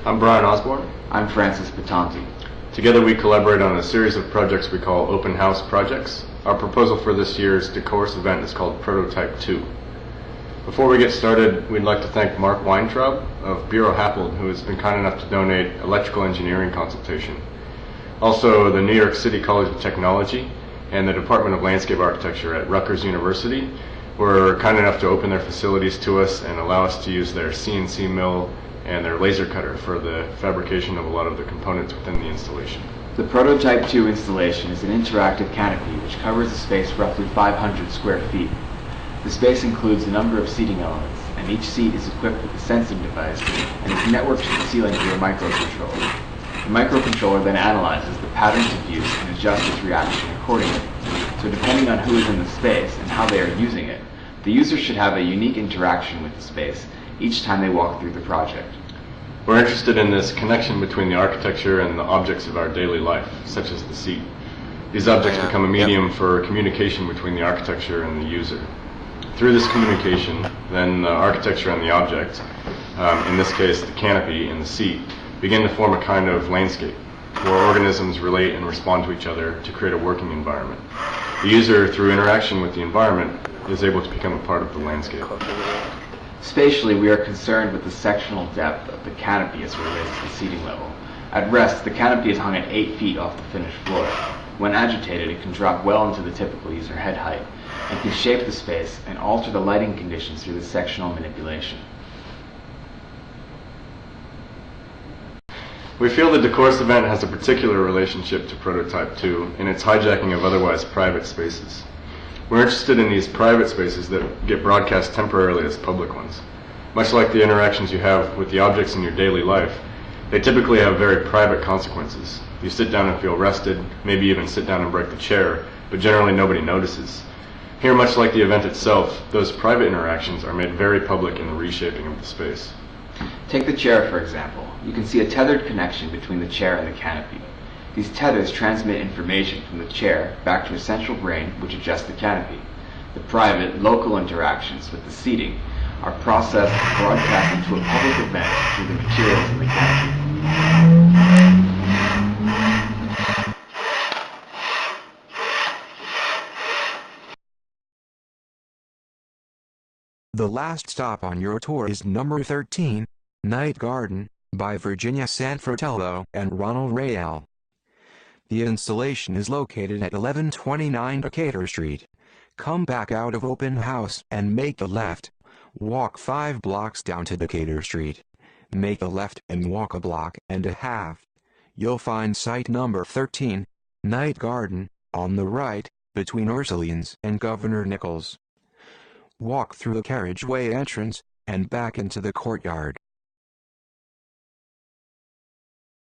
I'm Brian Osborne. I'm Francis BITONTI. Together we collaborate on a series of projects we call openHouse projects. Our proposal for this year's DesCours event is called Prototype.2. Before we get started, we'd like to thank Mark Weintraub of Bureau Happold, who has been kind enough to donate electrical engineering consultation. Also, the New York City College of Technology and the Department of Landscape Architecture at Rutgers University were kind enough to open their facilities to us and allow us to use their CNC mill and their laser cutter for the fabrication of a lot of the components within the installation. The Prototype.2 installation is an interactive canopy which covers a space roughly 500 square feet. The space includes a number of seating elements, and each seat is equipped with a sensing device and is networked to the ceiling through a microcontroller. The microcontroller then analyzes the patterns of use and adjusts its reaction accordingly. So depending on who is in the space and how they are using it, the user should have a unique interaction with the space each time they walk through the project. We're interested in this connection between the architecture and the objects of our daily life, such as the seat. These objects become a medium for communication between the architecture and the user. Through this communication, then the architecture and the object, in this case the canopy and the seat, begin to form a kind of landscape where organisms relate and respond to each other to create a working environment. The user, through interaction with the environment, is able to become a part of the landscape. Spatially, we are concerned with the sectional depth of the canopy as it relates to the seating level. At rest, the canopy is hung at 8 feet off the finished floor. When agitated, it can drop well into the typical user head height and can shape the space and alter the lighting conditions through the sectional manipulation. We feel the DesCours event has a particular relationship to Prototype.2 in its hijacking of otherwise private spaces. We're interested in these private spaces that get broadcast temporarily as public ones. Much like the interactions you have with the objects in your daily life, they typically have very private consequences. You sit down and feel rested, maybe even sit down and break the chair, but generally nobody notices. Here, much like the event itself, those private interactions are made very public in the reshaping of the space. Take the chair, for example. You can see a tethered connection between the chair and the canopy. These tethers transmit information from the chair back to a central brain which adjusts the canopy. The private, local interactions with the seating are processed and broadcast into a public event through the materials in the canopy. The last stop on your tour is number 13, Night Garden, by Virginia Sanfratello and Ronald Rayel. The installation is located at 1129 Decatur Street. Come back out of openHouse and make a left. Walk 5 blocks down to Decatur Street. Make a left and walk a block and a half. You'll find site number 13, Night Garden, on the right, between Ursulines and Governor Nichols. Walk through the carriageway entrance and back into the courtyard.